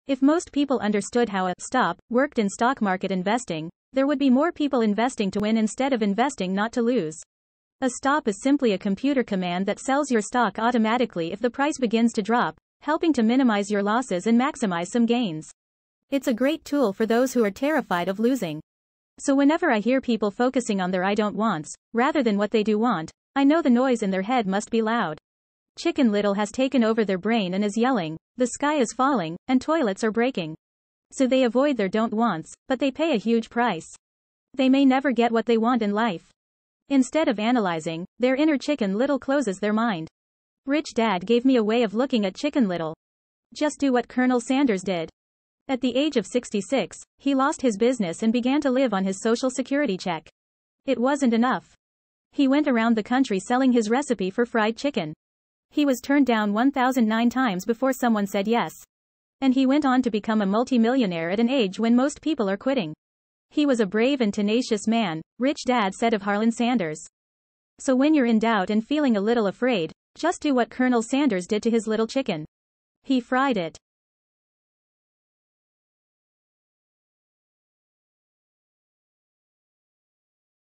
If most people understood how a stop worked in stock market investing, there would be more people investing to win instead of investing not to lose. A stop is simply a computer command that sells your stock automatically if the price begins to drop, helping to minimize your losses and maximize some gains. It's a great tool for those who are terrified of losing. So whenever I hear people focusing on their I don't wants, rather than what they do want, I know the noise in their head must be loud. Chicken Little has taken over their brain and is yelling, the sky is falling, and toilets are breaking. So they avoid their don't wants, but they pay a huge price. They may never get what they want in life. Instead of analyzing, their inner Chicken Little closes their mind. Rich Dad gave me a way of looking at Chicken Little. Just do what Colonel Sanders did. At the age of 66, he lost his business and began to live on his Social Security check. It wasn't enough. He went around the country selling his recipe for fried chicken. He was turned down 1,009 times before someone said yes. And he went on to become a multimillionaire at an age when most people are quitting. He was a brave and tenacious man, Rich Dad said of Harlan Sanders. So when you're in doubt and feeling a little afraid, just do what Colonel Sanders did to his little chicken. He fried it.